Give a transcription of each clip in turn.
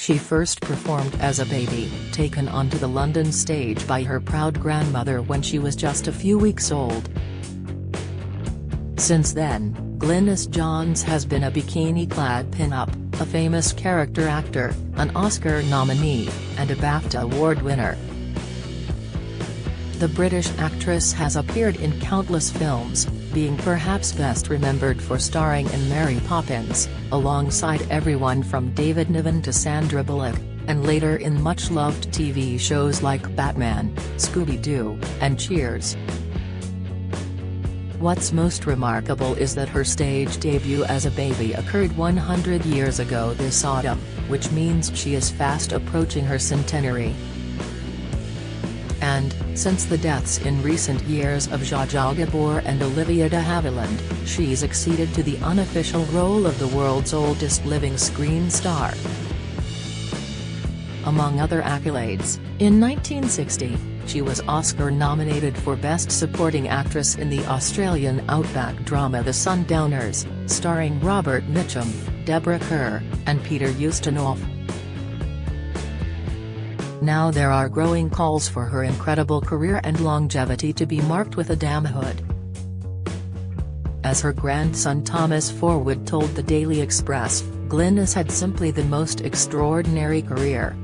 She first performed as a baby, taken onto the London stage by her proud grandmother when she was just a few weeks old. Since then, Glynis Johns has been a bikini-clad pin-up, a famous character actor, an Oscar nominee, and a BAFTA award winner. The British actress has appeared in countless films, being perhaps best remembered for starring in Mary Poppins, alongside everyone from David Niven to Sandra Bullock, and later in much-loved TV shows like Batman, Scooby-Doo, and Cheers. What's most remarkable is that her stage debut as a baby occurred 100 years ago this autumn, which means she is fast approaching her centenary. And, since the deaths in recent years of Zsa Zsa Gabor and Olivia de Havilland, she's acceded to the unofficial role of the world's oldest living screen star. Among other accolades, in 1960, she was Oscar-nominated for Best Supporting Actress in the Australian outback drama The Sundowners, starring Robert Mitchum, Deborah Kerr, and Peter Ustinov. Now there are growing calls for her incredible career and longevity to be marked with a damhood. As her grandson Thomas Forwood told the Daily Express, Glynis had simply the most extraordinary career.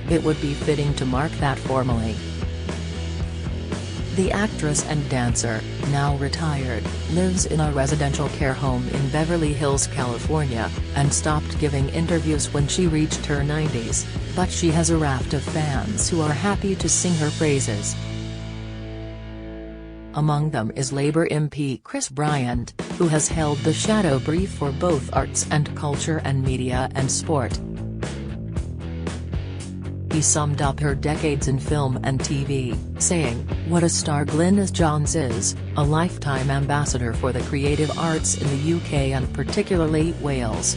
It would be fitting to mark that formally. The actress and dancer, now retired, lives in a residential care home in Beverly Hills, California, and stopped giving interviews when she reached her 90s, but she has a raft of fans who are happy to sing her praises. Among them is Labour MP Chris Bryant, who has held the shadow brief for both arts and culture and media and sport. He summed up her decades in film and TV, saying, "What a star Glynis Johns is, a lifetime ambassador for the creative arts in the UK and particularly Wales."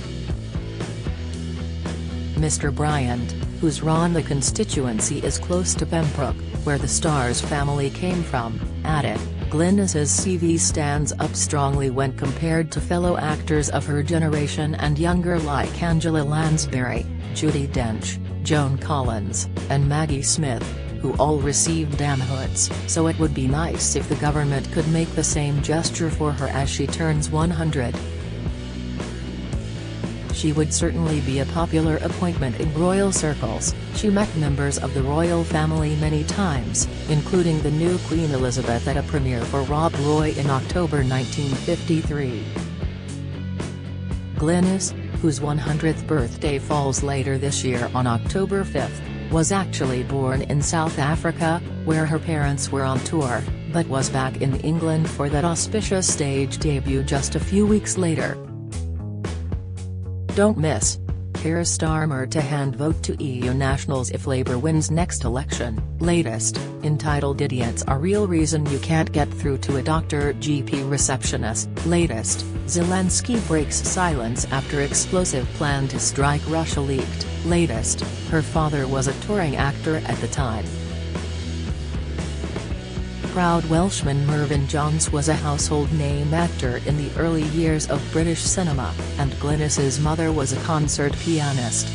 Mr Bryant, whose Rhondda constituency is close to Pembroke, where the star's family came from, added, "Glynis's CV stands up strongly when compared to fellow actors of her generation and younger like Angela Lansbury, Judi Dench, Joan Collins, and Maggie Smith, who all received damhoods, so it would be nice if the government could make the same gesture for her as she turns 100. She would certainly be a popular appointment in royal circles. She met members of the royal family many times, including the new Queen Elizabeth at a premiere for Rob Roy in October 1953. Glynis, whose 100th birthday falls later this year on October 5, was actually born in South Africa, where her parents were on tour, but was back in England for that auspicious stage debut just a few weeks later. Don't miss: Keir Starmer to hand vote to EU nationals if Labour wins next election. Latest, entitled "Idiots Are Real Reason You Can't Get Through to a Doctor GP Receptionist." Latest, Zelensky breaks silence after explosive plan to strike Russia leaked. Latest, her father was a touring actor at the time. Proud Welshman Mervyn Johns was a household name actor in the early years of British cinema, and Glynis's mother was a concert pianist.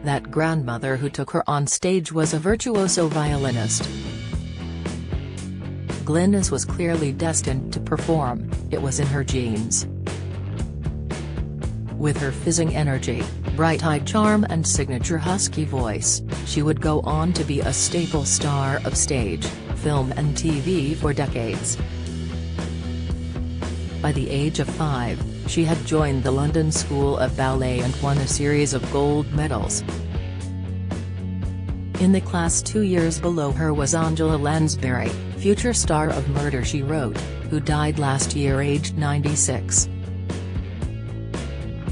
That grandmother who took her on stage was a virtuoso violinist. Glynis was clearly destined to perform, it was in her genes. With her fizzing energy, bright-eyed charm and signature husky voice, she would go on to be a staple star of stage, film and TV for decades. By the age of 5, she had joined the London School of Ballet and won a series of gold medals. In the class 2 years below her was Angela Lansbury, future star of Murder, She Wrote, who died last year aged 96.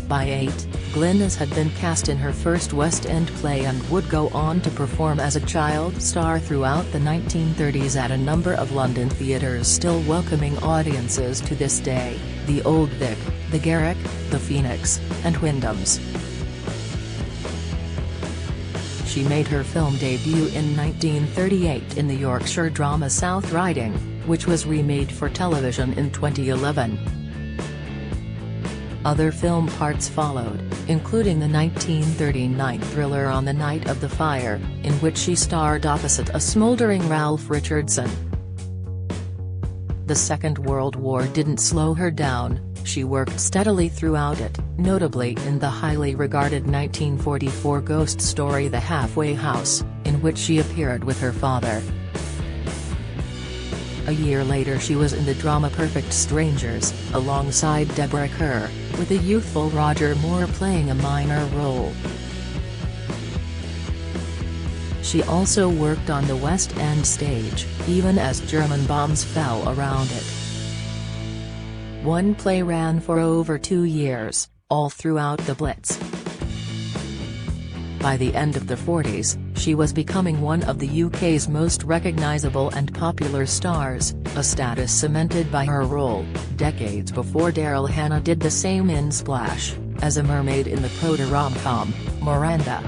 By 8, Glynis had been cast in her first West End play and would go on to perform as a child star throughout the 1930s at a number of London theatres still welcoming audiences to this day, the Old Vic, the Garrick, the Phoenix, and Wyndham's. She made her film debut in 1938 in the Yorkshire drama South Riding, which was remade for television in 2011. Other film parts followed, including the 1939 thriller On the Night of the Fire, in which she starred opposite a smoldering Ralph Richardson. The Second World War didn't slow her down. She worked steadily throughout it, notably in the highly regarded 1944 ghost story The Halfway House, in which she appeared with her father. A year later she was in the drama Perfect Strangers, alongside Deborah Kerr, with the youthful Roger Moore playing a minor role. She also worked on the West End stage, even as German bombs fell around it. One play ran for over 2 years, all throughout the Blitz. By the end of the 40s, she was becoming one of the UK's most recognisable and popular stars, a status cemented by her role, decades before Daryl Hannah did the same in Splash, as a mermaid in the proto-rom-com, Miranda.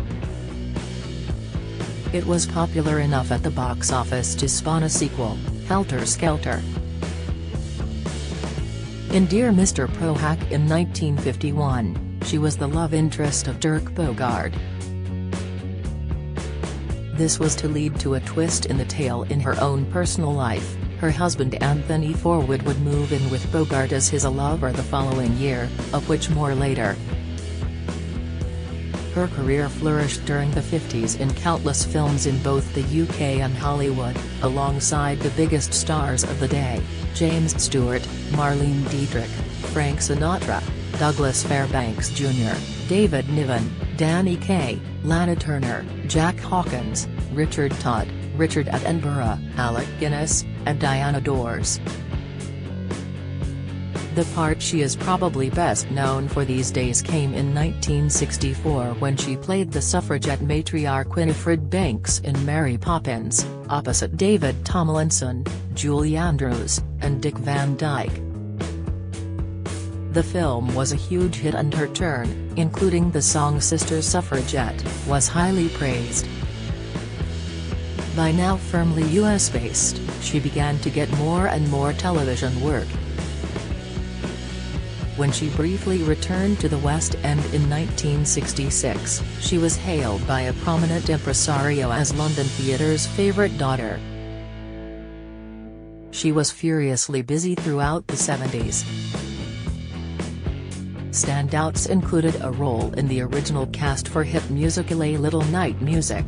It was popular enough at the box office to spawn a sequel, Helter Skelter. In Dear Mr. Prohack in 1951, she was the love interest of Dirk Bogarde. This was to lead to a twist in the tale in her own personal life. Her husband Anthony Forwood would move in with Bogarde as his lover the following year, of which more later. Her career flourished during the 50s in countless films in both the UK and Hollywood, alongside the biggest stars of the day, James Stewart, Marlene Dietrich, Frank Sinatra, Douglas Fairbanks Jr., David Niven, Danny Kaye, Lana Turner, Jack Hawkins, Richard Todd, Richard Attenborough, Alec Guinness, and Diana Dors. The part she is probably best known for these days came in 1964 when she played the suffragette matriarch Winifred Banks in Mary Poppins, opposite David Tomlinson, Julie Andrews, and Dick Van Dyke. The film was a huge hit and her turn, including the song Sister Suffragette, was highly praised. By now firmly US-based, she began to get more and more television work. When she briefly returned to the West End in 1966, she was hailed by a prominent impresario as London theatre's favourite daughter. She was furiously busy throughout the 70s. Standouts included a role in the original cast for hit musical A Little Night Music.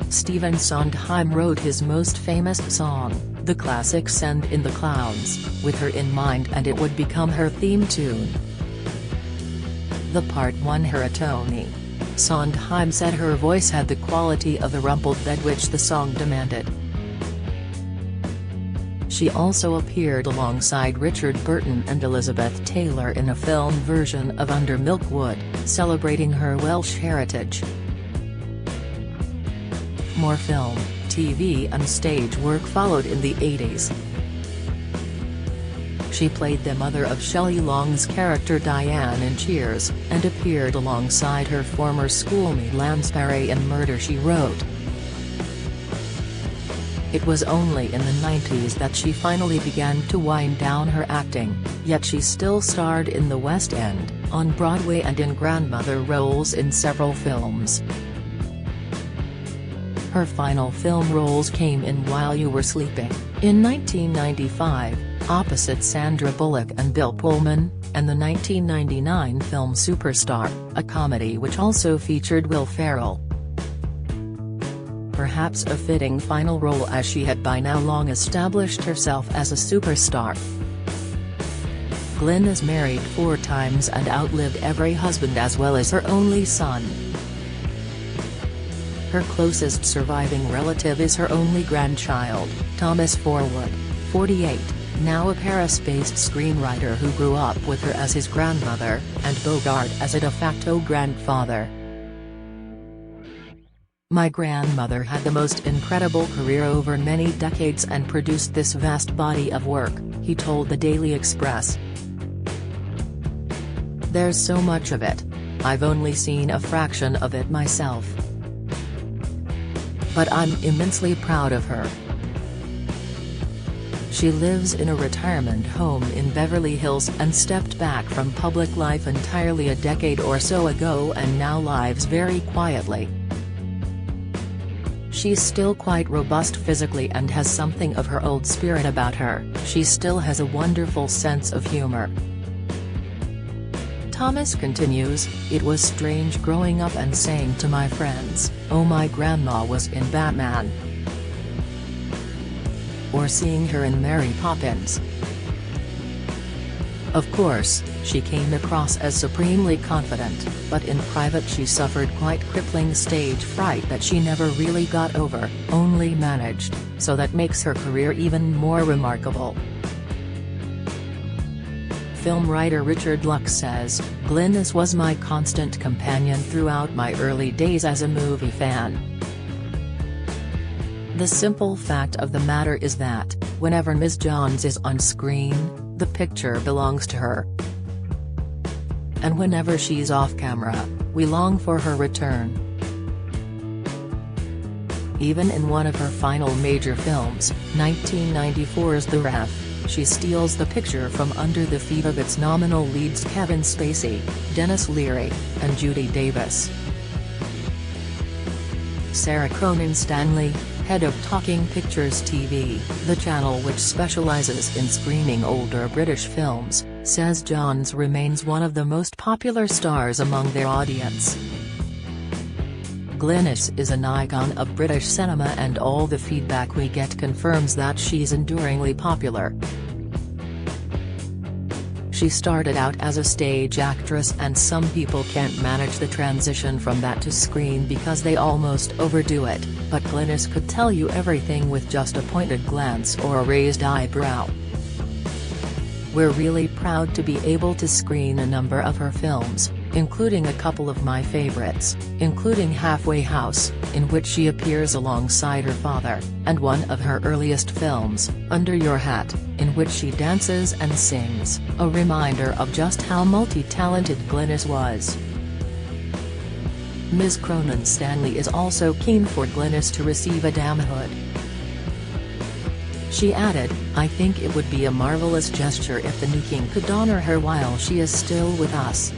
Stephen Sondheim wrote his most famous song, the classic Send in the Clowns, with her in mind, and it would become her theme tune. The part won her a Tony. Sondheim said her voice had the quality of the rumpled bed which the song demanded. She also appeared alongside Richard Burton and Elizabeth Taylor in a film version of Under Milk Wood, celebrating her Welsh heritage. More film, TV and stage work followed in the 80s. She played the mother of Shelley Long's character Diane in Cheers, and appeared alongside her former schoolmate Lansbury in Murder, She Wrote. It was only in the 90s that she finally began to wind down her acting, yet she still starred in the West End, on Broadway and in grandmother roles in several films. Her final film roles came in While You Were Sleeping, in 1995, opposite Sandra Bullock and Bill Pullman, and the 1999 film Superstar, a comedy which also featured Will Ferrell. Perhaps a fitting final role as she had by now long established herself as a superstar. Glynis married 4 times and outlived every husband as well as her only son. Her closest surviving relative is her only grandchild, Thomas Forwood, 48, now a Paris-based screenwriter who grew up with her as his grandmother, and Bogarde as a de facto grandfather. My grandmother had the most incredible career over many decades and produced this vast body of work, he told the Daily Express. There's so much of it. I've only seen a fraction of it myself. But I'm immensely proud of her. She lives in a retirement home in Beverly Hills and stepped back from public life entirely a decade or so ago and now lives very quietly. She's still quite robust physically and has something of her old spirit about her. She still has a wonderful sense of humor. Thomas continues, "It was strange growing up and saying to my friends, 'Oh, my grandma was in Batman,' or seeing her in Mary Poppins. Of course, she came across as supremely confident, but in private she suffered quite crippling stage fright that she never really got over, only managed, so that makes her career even more remarkable." Film writer Richard Luck says, "Glynis was my constant companion throughout my early days as a movie fan. The simple fact of the matter is that, whenever Ms. Johns is on screen, the picture belongs to her. And whenever she's off camera, we long for her return." Even in one of her final major films, 1994's The Ref, she steals the picture from under the feet of its nominal leads Kevin Spacey, Dennis Leary, and Judi Davis. Sarah Cronin-Stanley, head of Talking Pictures TV, the channel which specializes in screening older British films, says Johns remains one of the most popular stars among their audience. "Glynis is an icon of British cinema and all the feedback we get confirms that she's enduringly popular. She started out as a stage actress and some people can't manage the transition from that to screen because they almost overdo it, but Glynis could tell you everything with just a pointed glance or a raised eyebrow. We're really proud to be able to screen a number of her films, including a couple of my favorites, including Halfway House, in which she appears alongside her father, and one of her earliest films, Under Your Hat, in which she dances and sings, a reminder of just how multi-talented Glynis was." Ms. Cronin-Stanley is also keen for Glynis to receive a damehood. She added, "I think it would be a marvelous gesture if the new king could honor her while she is still with us."